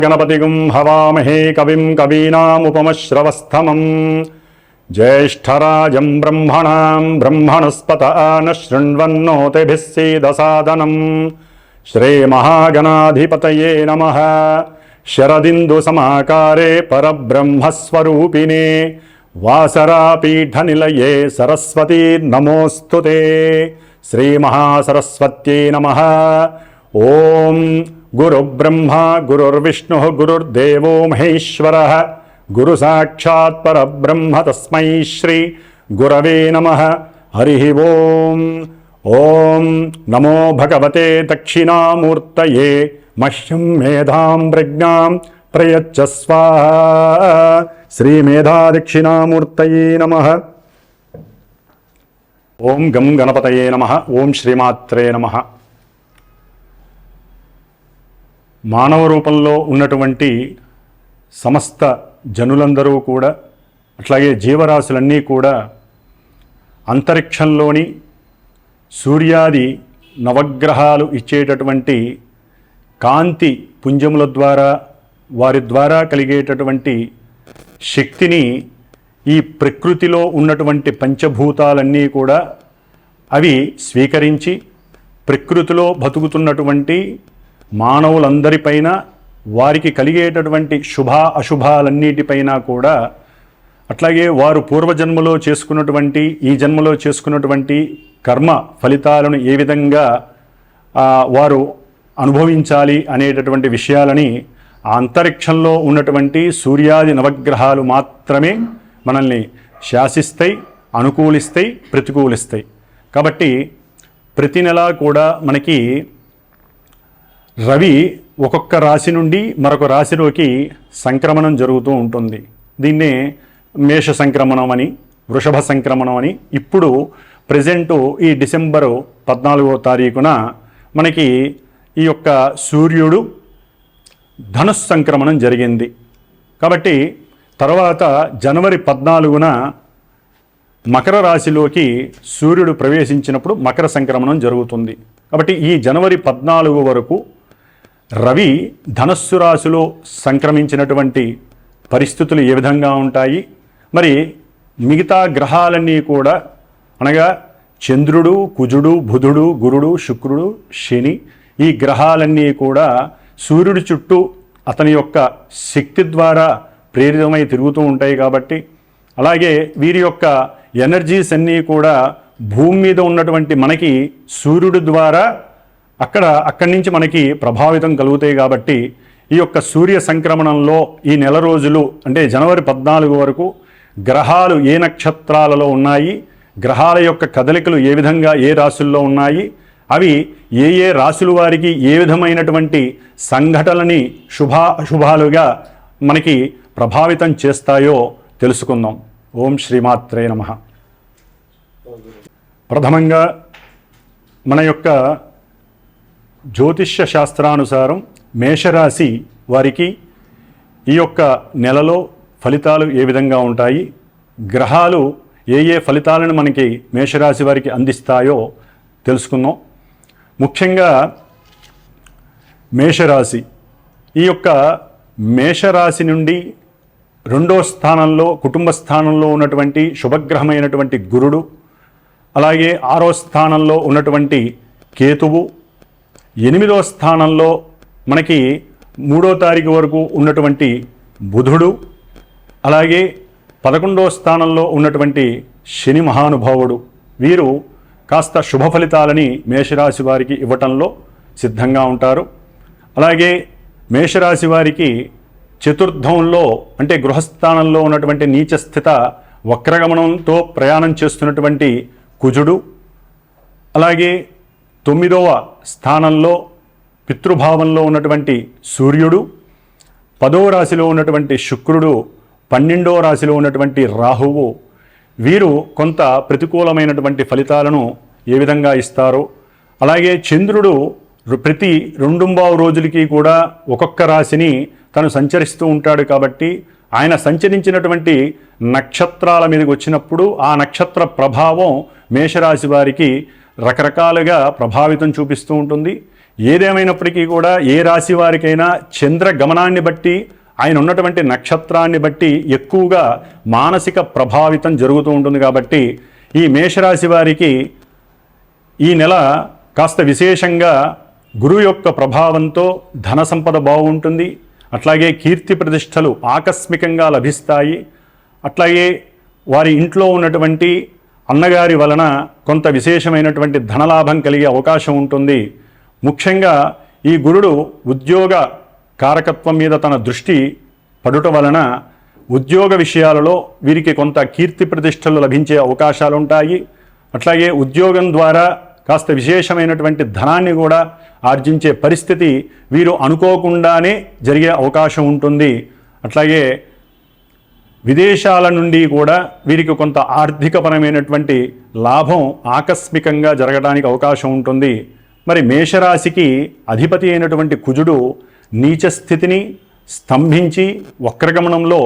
गणपतिगुं हवामहे कविं कवीनामुपमश्रवस्तमम् ज्येष्ठराजं ब्रह्मणां ब्रह्मणस्पत न शृण्वन्नोतिभिः सीदसादनम् श्रीमहागणाधिपतये नमः। शरदिन्दुसमाकारे परब्रह्मस्वरूपिणे वासरापीठनिलये सरस्वती नमोऽस्तुते। श्रीमहासरस्वत्यै नमः। ओम गुरुब्रह्मा गुरुर्विष्णुः गुरुर्देवो महेश्वरः गुरुसाक्षात् परब्रह्म तस्मै श्री गुरवे नमः। हरिः ओम। ओम नमो भगवते दक्षिणामूर्तये मह्यं मेधां प्रज्ञां प्रयच्छ स्वाहा। श्रीमेधा दक्षिणामूर्तये नमः। ओम गं गणपतये नमः। ओम श्रीमात्रे नमः। మానవ రూపంలో ఉన్నటువంటి సమస్త జనులందరూ కూడా అట్లాగే జీవరాశులన్నీ కూడా అంతరిక్షంలోని సూర్యాది నవగ్రహాలు ఇచ్చేటటువంటి కాంతి పుంజముల ద్వారా వారి ద్వారా కలిగేటటువంటి శక్తిని ఈ ప్రకృతిలో ఉన్నటువంటి పంచభూతాలన్నీ కూడా అవి స్వీకరించి ప్రకృతిలో బతుకుతున్నటువంటి మానవులందరిపైన వారికి కలిగేటటువంటి శుభ అశుభాలన్నిటిపైన కూడా అట్లాగే వారు పూర్వజన్మలో చేసుకున్నటువంటి ఈ జన్మలో చేసుకున్నటువంటి కర్మ ఫలితాలను ఏ విధంగా వారు అనుభవించాలి అనేటటువంటి విషయాలని ఆ అంతరిక్షంలో ఉన్నటువంటి సూర్యాది నవగ్రహాలు మాత్రమే మనల్ని శాసిస్తాయి, అనుకూలిస్తాయి, ప్రతికూలిస్తాయి. కాబట్టి ప్రతి నెలా కూడా మనకి రవి ఒక్కొక్క రాశి నుండి మరొక రాశిలోకి సంక్రమణం జరుగుతూ ఉంటుంది. దీన్నే మేష సంక్రమణం అని, వృషభ సంక్రమణం అని. ఇప్పుడు ప్రజెంటు ఈ డిసెంబరు 14వ తారీఖున మనకి ఈ యొక్క సూర్యుడు ధనుస్సు సంక్రమణం జరిగింది. కాబట్టి తర్వాత జనవరి 14న మకర రాశిలోకి సూర్యుడు ప్రవేశించినప్పుడు మకర సంక్రమణం జరుగుతుంది. కాబట్టి ఈ జనవరి 14 వరకు రవి ధనస్సు రాశిలో సంక్రమించినటువంటి పరిస్థితులు ఏ విధంగా ఉంటాయి, మరి మిగతా గ్రహాలన్నీ కూడా అనగా చంద్రుడు, కుజుడు, బుధుడు, గురుడు, శుక్రుడు, శని ఈ గ్రహాలన్నీ కూడా సూర్యుడి చుట్టూ అతని యొక్క శక్తి ద్వారా ప్రేరితమై తిరుగుతూ ఉంటాయి. కాబట్టి అలాగే వీరి యొక్క ఎనర్జీస్ అన్నీ కూడా భూమి మీద ఉన్నటువంటి మనకి సూర్యుడి ద్వారా అక్కడి నుంచి మనకి ప్రభావితం కలుగుతాయి. కాబట్టి ఈ యొక్క సూర్య సంక్రమణంలో ఈ నెల రోజులు అంటే జనవరి 14 వరకు గ్రహాలు ఏ నక్షత్రాలలో ఉన్నాయి, గ్రహాల యొక్క కదలికలు ఏ విధంగా ఏ రాశుల్లో ఉన్నాయి, అవి ఏ ఏ రాశుల వారికి ఏ విధమైనటువంటి సంఘటనలని అశుభాలుగా మనకి ప్రభావితం చేస్తాయో తెలుసుకుందాం. ఓం శ్రీమాత్రే నమః. ప్రథమంగా మన యొక్క జ్యోతిష్య శాస్త్రానుసారం మేషరాశి వారికి ఈ యొక్క నెలలో ఫలితాలు ఏ విధంగా ఉంటాయి, గ్రహాలు ఏ ఏ ఫలితాలను మనకి మేషరాశి వారికి అందిస్తాయో తెలుసుకుందాం. ముఖ్యంగా మేషరాశి, ఈ యొక్క మేషరాశి నుండి 2వ స్థానంలో కుటుంబ స్థానంలో ఉన్నటువంటి శుభగ్రహమైనటువంటి గురుడు, అలాగే 6వ స్థానంలో ఉన్నటువంటి కేతువు, 8వ స్థానంలో మనకి 3వ తారీఖు వరకు ఉన్నటువంటి బుధుడు, అలాగే 11వ స్థానంలో ఉన్నటువంటి శని మహానుభావుడు, వీరు కాస్త శుభ ఫలితాలని మేషరాశి వారికి ఇవ్వటంలో సిద్ధంగా ఉంటారు. అలాగే మేషరాశి వారికి చతుర్థంలో అంటే గృహస్థానంలో ఉన్నటువంటి నీచస్థిత వక్రగమనంతో ప్రయాణం చేస్తున్నటువంటి కుజుడు, అలాగే 9వ స్థానంలో పితృభావంలో ఉన్నటువంటి సూర్యుడు, 10వ రాశిలో ఉన్నటువంటి శుక్రుడు, 12వ రాశిలో ఉన్నటువంటి రాహువు, వీరు కొంత ప్రతికూలమైనటువంటి ఫలితాలను ఏ విధంగా ఇస్తారో, అలాగే చంద్రుడు ప్రతి 2 రోజులకి కూడా ఒక్కొక్క రాశిని తను సంచరిస్తూ ఉంటాడు. కాబట్టి ఆయన సంచరించినటువంటి నక్షత్రాల మీదకి వచ్చినప్పుడు ఆ నక్షత్ర ప్రభావం మేషరాశి వారికి రకరకాలుగా ప్రభావితం చూపిస్తూ ఉంటుంది. ఏదేమైనప్పటికీ కూడా ఏ రాశి వారికైనా చంద్ర గమనాన్ని బట్టి, ఆయన ఉన్నటువంటి నక్షత్రాన్ని బట్టి ఎక్కువగా మానసిక ప్రభావితం జరుగుతూ ఉంటుంది. కాబట్టి ఈ మేషరాశి వారికి ఈ నెల కాస్త విశేషంగా గురువు యొక్క ప్రభావంతో ధన సంపద బాగుంటుంది. అట్లాగే కీర్తి ప్రతిష్టలు ఆకస్మికంగా లభిస్తాయి. అట్లాగే వారి ఇంట్లో ఉన్నటువంటి అన్నగారి వలన కొంత విశేషమైనటువంటి ధనలాభం కలిగే అవకాశం ఉంటుంది. ముఖ్యంగా ఈ గురుడు ఉద్యోగ కారకత్వం మీద తన దృష్టి పడుట వలన ఉద్యోగ విషయాలలో వీరికి కొంత కీర్తి ప్రతిష్టలు లభించే అవకాశాలు ఉంటాయి. అట్లాగే ఉద్యోగం ద్వారా కాస్త విశేషమైనటువంటి ధనాన్ని కూడా ఆర్జించే పరిస్థితి వీరు అనుకోకుండానే జరిగే అవకాశం ఉంటుంది. అట్లాగే విదేశాల నుండి కూడా వీరికి కొంత ఆర్థికపరమైనటువంటి లాభం ఆకస్మికంగా జరగడానికి అవకాశం ఉంటుంది. మరి మేషరాశికి అధిపతి అయినటువంటి కుజుడు నీచ స్థితిని స్తంభించి వక్రగమనంలో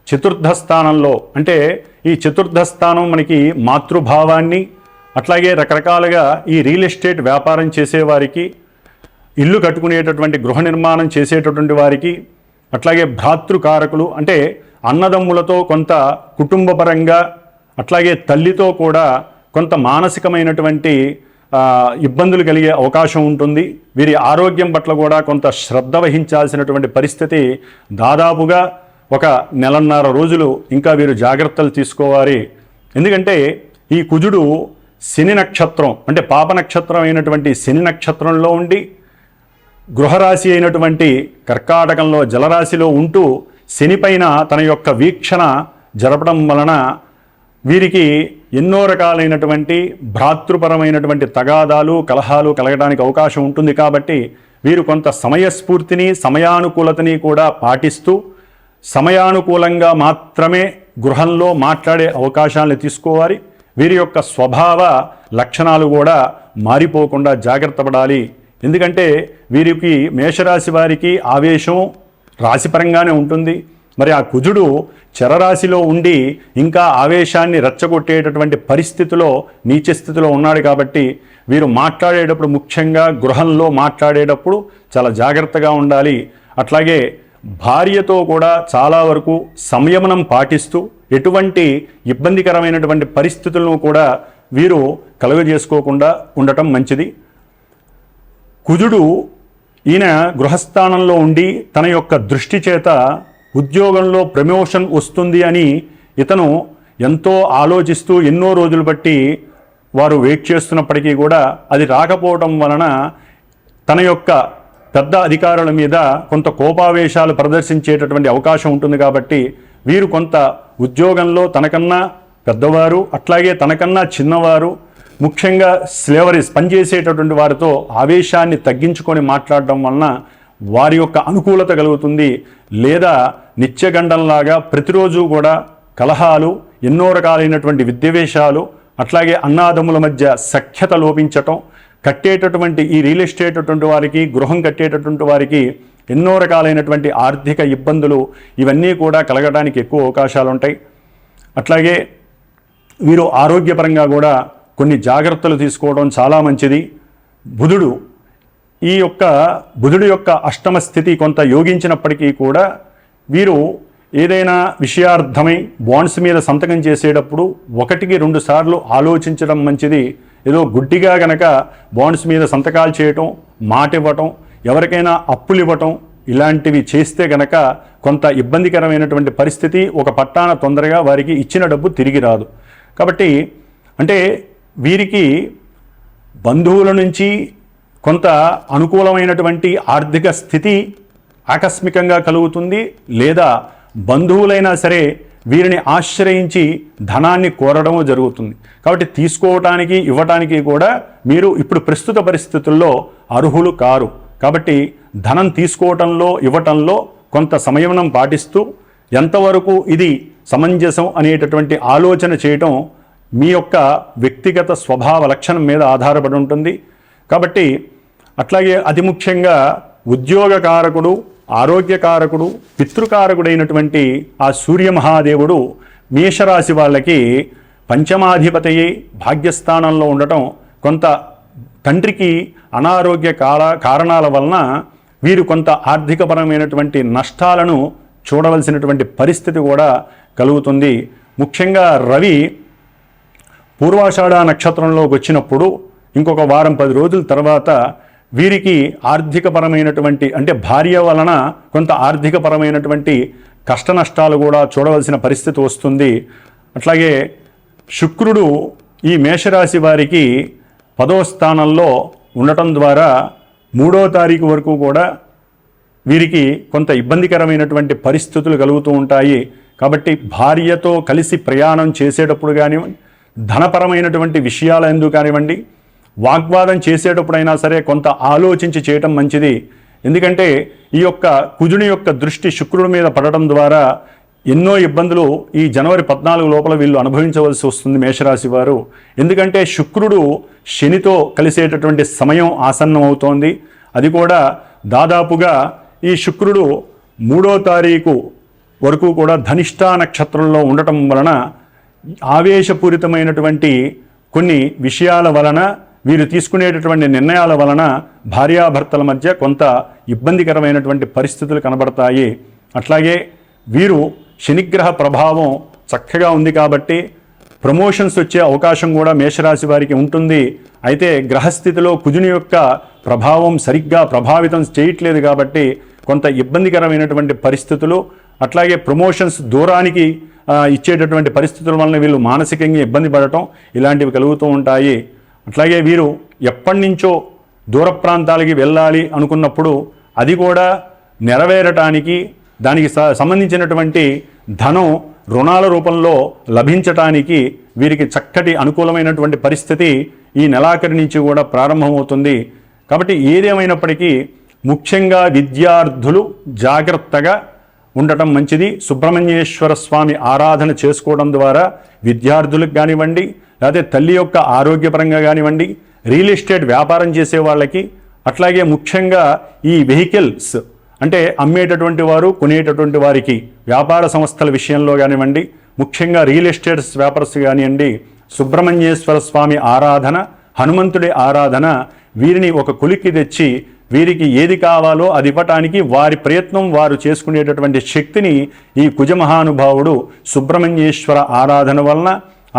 చతుర్థ స్థానంలో, అంటే ఈ చతుర్థ స్థానం మనకి మాతృభావాన్ని, అట్లాగే రకరకాలుగా ఈ రియల్ ఎస్టేట్ వ్యాపారం చేసేవారికి, ఇల్లు కట్టుకునేటటువంటి గృహ నిర్మాణం చేసేటటువంటి వారికి, అట్లాగే భ్రాతృకారకులు అంటే అన్నదమ్ములతో కొంత కుటుంబపరంగా, అట్లాగే తల్లితో కూడా కొంత మానసికమైనటువంటి ఇబ్బందులు కలిగే అవకాశం ఉంటుంది. వీరి ఆరోగ్యం పట్ల కూడా కొంత శ్రద్ధ వహించాల్సినటువంటి పరిస్థితి దాదాపుగా ఒక నెలన్నర రోజులు ఇంకా వీరు జాగ్రత్తలు తీసుకోవాలి. ఎందుకంటే ఈ కుజుడు శని నక్షత్రం అంటే పాప నక్షత్రం అయినటువంటి శని నక్షత్రంలో ఉండి గృహరాశి అయినటువంటి కర్కాటకంలో జలరాశిలో ఉంటూ శనిపైన తన యొక్క వీక్షణ జరపడం వలన వీరికి ఎన్నో రకాలైనటువంటి భ్రాతృపరమైనటువంటి తగాదాలు కలహాలు కలగడానికి అవకాశం ఉంటుంది. కాబట్టి వీరు కొంత సమయస్ఫూర్తిని సమయానుకూలతని కూడా పాటిస్తూ సమయానుకూలంగా మాత్రమే గృహంలో మాట్లాడే అవకాశాలను తీసుకోవాలి. వీరి యొక్క స్వభావ లక్షణాలు కూడా మారిపోకుండా జాగ్రత్త పడాలి. ఎందుకంటే వీరికి మేషరాశి వారికి ఆవేశం రాశిపరంగానే ఉంటుంది. మరి ఆ కుజుడు చరరాశిలో ఉండి ఇంకా ఆవేశాన్ని రెచ్చగొట్టేటటువంటి పరిస్థితిలో నీచ స్థితిలో ఉన్నాడు. కాబట్టి వీరు మాట్లాడేటప్పుడు, ముఖ్యంగా గృహంలో మాట్లాడేటప్పుడు చాలా జాగ్రత్తగా ఉండాలి. అట్లాగే భార్యతో కూడా చాలా వరకు సంయమనం పాటిస్తూ ఎటువంటి ఇబ్బందికరమైనటువంటి పరిస్థితులను కూడా వీరు కలుగజేసుకోకుండా ఉండటం మంచిది. కుజుడు ఈయన గృహస్థానంలో ఉండి తన యొక్క దృష్టి చేత ఉద్యోగంలో ప్రమోషన్ వస్తుంది అని ఇతను ఎంతో ఆలోచిస్తూ ఎన్నో రోజులు బట్టి వారు వెయిట్ చేస్తున్నప్పటికీ కూడా అది రాకపోవడం వలన తన యొక్క పెద్ద అధికారుల మీద కొంత కోపావేశాలు ప్రదర్శించేటటువంటి అవకాశం ఉంటుంది. కాబట్టి వీరు కొంత ఉద్యోగంలో తనకన్నా పెద్దవారు, అట్లాగే తనకన్నా చిన్నవారు, ముఖ్యంగా స్లేవరీస్ పనిచేసేటటువంటి వారితో ఆవేశాన్ని తగ్గించుకొని మాట్లాడడం వలన వారి యొక్క అనుకూలత కలుగుతుంది. లేదా నిత్యగండంలాగా ప్రతిరోజు కూడా కలహాలు, ఎన్నో రకాలైనటువంటి విద్వేషాలు, అట్లాగే అన్నాదమ్ముల మధ్య సఖ్యత లోపించటం, కట్టేటటువంటి ఈ రియల్ ఎస్టేట్ అటువంటి వారికి, గృహం కట్టేటటువంటి వారికి ఎన్నో రకాలైనటువంటి ఆర్థిక ఇబ్బందులు ఇవన్నీ కూడా కలగడానికి ఎక్కువ అవకాశాలు ఉంటాయి. అట్లాగే వీరు ఆరోగ్యపరంగా కూడా కొన్ని జాగ్రత్తలు తీసుకోవడం చాలా మంచిది. బుధుడు యొక్క అష్టమ స్థితి కొంత యోగించినప్పటికీ కూడా వీరు ఏదైనా విషయార్థమై బాండ్స్ మీద సంతకం చేసేటప్పుడు 1-2 సార్లు ఆలోచించడం మంచిది. ఏదో గుడ్డిగా గనక బాండ్స్ మీద సంతకాలు చేయటం, మాట ఇవ్వటం, ఎవరికైనా అప్పులు ఇవ్వటం ఇలాంటివి చేస్తే గనక కొంత ఇబ్బందికరమైనటువంటి పరిస్థితి, ఒక పట్టాన తొందరగా వారికి ఇచ్చిన డబ్బు తిరిగి రాదు. కాబట్టి అంటే వీరికి బంధువుల నుంచి కొంత అనుకూలమైనటువంటి ఆర్థిక స్థితి ఆకస్మికంగా కలుగుతుంది. లేదా బంధువులైనా సరే వీరిని ఆశ్రయించి ధనాన్ని కోరడము జరుగుతుంది. కాబట్టి తీసుకోవటానికి ఇవ్వటానికి కూడా మీరు ఇప్పుడు ప్రస్తుత పరిస్థితుల్లో అర్హులు కారు. కాబట్టి ధనం తీసుకోవటంలో ఇవ్వటంలో కొంత సంయమనం పాటిస్తూ ఎంతవరకు ఇది సమంజసం అనేటటువంటి ఆలోచన చేయటం మీ యొక్క వ్యక్తిగత స్వభావ లక్షణం మీద ఆధారపడి ఉంటుంది. కాబట్టి అట్లాగే అతి ముఖ్యంగా ఉద్యోగకారకుడు, ఆరోగ్యకారకుడు, పితృకారకుడైనటువంటి ఆ సూర్యమహాదేవుడు మేషరాశి వాళ్ళకి పంచమాధిపతి భాగ్యస్థానంలో ఉండటం కొంత తండ్రికి అనారోగ్య కారణాల వలన వీరు కొంత ఆర్థికపరమైనటువంటి నష్టాలను చూడవలసినటువంటి పరిస్థితి కూడా కలుగుతుంది. ముఖ్యంగా రవి పూర్వాషాఢ నక్షత్రంలోకి వచ్చినప్పుడు ఇంకొక వారం 10 రోజుల తర్వాత వీరికి ఆర్థికపరమైనటువంటి అంటే భార్య వలన కొంత ఆర్థికపరమైనటువంటి కష్ట నష్టాలు కూడా చూడవలసిన పరిస్థితి వస్తుంది. అట్లాగే శుక్రుడు ఈ మేషరాశి వారికి 10వ స్థానంలో ఉండటం ద్వారా 3వ తారీఖు వరకు కూడా వీరికి కొంత ఇబ్బందికరమైనటువంటి పరిస్థితులు కలుగుతూ ఉంటాయి. కాబట్టి భార్యతో కలిసి ప్రయాణం చేసేటప్పుడు కానివ్వండి, ధనపరమైనటువంటి విషయాల ఎందుకు కానివ్వండి, వాగ్వాదం చేసేటప్పుడైనా సరే కొంత ఆలోచించి చేయటం మంచిది. ఎందుకంటే ఈ యొక్క కుజుని యొక్క దృష్టి శుక్రుడి మీద పడటం ద్వారా ఎన్నో ఇబ్బందులు ఈ జనవరి 14 లోపల వీళ్ళు అనుభవించవలసి వస్తుంది మేషరాశి వారు. ఎందుకంటే శుక్రుడు శనితో కలిసేటటువంటి సమయం ఆసన్నం అవుతోంది. అది కూడా దాదాపుగా ఈ శుక్రుడు 3వ తారీఖు వరకు కూడా ధనిష్ఠా నక్షత్రంలో ఉండటం వలన ఆవేశపూరితమైనటువంటి కొన్ని విషయాల వలన వీరు తీసుకునేటటువంటి నిర్ణయాల వలన భార్యాభర్తల మధ్య కొంత ఇబ్బందికరమైనటువంటి పరిస్థితులు కనబడతాయి. అట్లాగే వీరు శనిగ్రహ ప్రభావం చక్కగా ఉంది కాబట్టి ప్రమోషన్స్ వచ్చే అవకాశం కూడా మేషరాశి వారికి ఉంటుంది. అయితే గ్రహస్థితిలో కుజుని యొక్క ప్రభావం సరిగ్గా ప్రభావితం చేయట్లేదు కాబట్టి కొంత ఇబ్బందికరమైనటువంటి పరిస్థితులు, అట్లాగే ప్రమోషన్స్ దూరానికి ఇచ్చేటటువంటి పరిస్థితుల వలన వీళ్ళు మానసికంగా ఇబ్బంది పడటం ఇలాంటివి కలుగుతూ ఉంటాయి. అట్లాగే వీరు ఎప్పటి నుంచో దూర ప్రాంతాలకి వెళ్ళాలి అనుకున్నప్పుడు అది కూడా నెరవేరటానికి దానికి సంబంధించినటువంటి ధనం రుణాల రూపంలో లభించటానికి వీరికి చక్కటి అనుకూలమైనటువంటి పరిస్థితి ఈ నెలాఖరి నుంచి కూడా ప్రారంభమవుతుంది. కాబట్టి ఏదేమైనప్పటికీ ముఖ్యంగా విద్యార్థులు జాగ్రత్తగా ఉండటం మంచిది. సుబ్రహ్మణ్యేశ్వర స్వామి ఆరాధన చేసుకోవడం ద్వారా విద్యార్థులకు కానివ్వండి, లేకపోతే తల్లి యొక్క ఆరోగ్యపరంగా కానివ్వండి, రియల్ ఎస్టేట్ వ్యాపారం చేసే వాళ్ళకి, అట్లాగే ముఖ్యంగా ఈ వెహికల్స్ అంటే అమ్మేటటువంటి వారు కొనేటటువంటి వారికి వ్యాపార సంస్థల విషయంలో కానివ్వండి, ముఖ్యంగా రియల్ ఎస్టేట్స్ వ్యాపారస్ కానివ్వండి, సుబ్రహ్మణ్యేశ్వర స్వామి ఆరాధన, హనుమంతుడి ఆరాధన వీరిని ఒక కొలిక్కి తెచ్చి వీరికి ఏది కావాలో అది ఇవ్వటానికి వారి ప్రయత్నం వారు చేసుకునేటటువంటి శక్తిని ఈ కుజమహానుభావుడు సుబ్రహ్మణ్యేశ్వర ఆరాధన వలన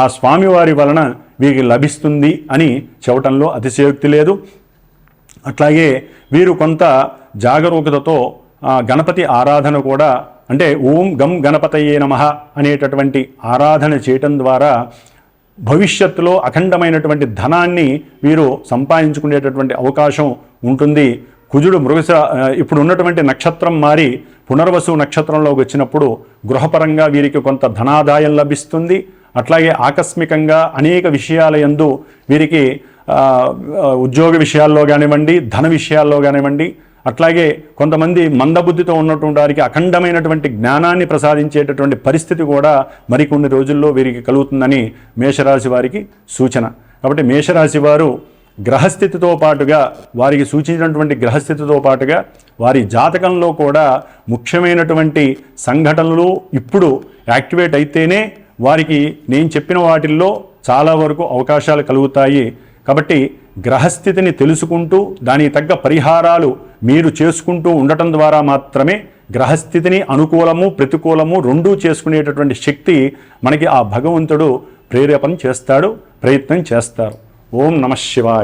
ఆ స్వామివారి వలన వీరికి లభిస్తుంది అని చెప్పటంలో అతిశయోక్తి లేదు. అట్లాగే వీరు కొంత జాగరూకతతో గణపతి ఆరాధన కూడా అంటే ఓం గం గణపతయే నమః అనేటటువంటి ఆరాధన చేయటం ద్వారా భవిష్యత్తులో అఖండమైనటువంటి ధనాన్ని వీరు సంపాదించుకునేటటువంటి అవకాశం ఉంటుంది. కుజుడు ఇప్పుడు ఉన్నటువంటి నక్షత్రం మారి పునర్వసు నక్షత్రంలోకి వచ్చినప్పుడు గృహపరంగా వీరికి కొంత ధనాదాయం లభిస్తుంది. అట్లాగే ఆకస్మికంగా అనేక విషయాల యందు వీరికి ఉద్యోగ విషయాల్లో కానివ్వండి, ధన విషయాల్లో కానివ్వండి, అట్లాగే కొంతమంది మందబుద్ధితో ఉన్నటువంటి వారికి అఖండమైనటువంటి జ్ఞానాన్ని ప్రసాదించేటటువంటి పరిస్థితి కూడా మరికొన్ని రోజుల్లో వీరికి కలుగుతుందని మేషరాశి వారికి సూచన. కాబట్టి మేషరాశి వారు గ్రహస్థితితో పాటుగా వారికి సూచించినటువంటి గ్రహస్థితితో పాటుగా వారి జాతకంలో కూడా ముఖ్యమైనటువంటి సంఘటనలు ఇప్పుడు యాక్టివేట్ అయితేనే వారికి నేను చెప్పిన వాటిల్లో చాలా వరకు అవకాశాలు కలుగుతాయి. కాబట్టి గ్రహస్థితిని తెలుసుకుంటూ దానికి తగ్గ పరిహారాలు మీరు చేసుకుంటూ ఉండటం ద్వారా మాత్రమే గ్రహస్థితిని అనుకూలము ప్రతికూలము రెండూ చేసుకునేటటువంటి శక్తి మనకి ఆ భగవంతుడు ప్రేరేపణ చేస్తాడు, ప్రయత్నం చేస్తారు. ఓం నమః శివాయ.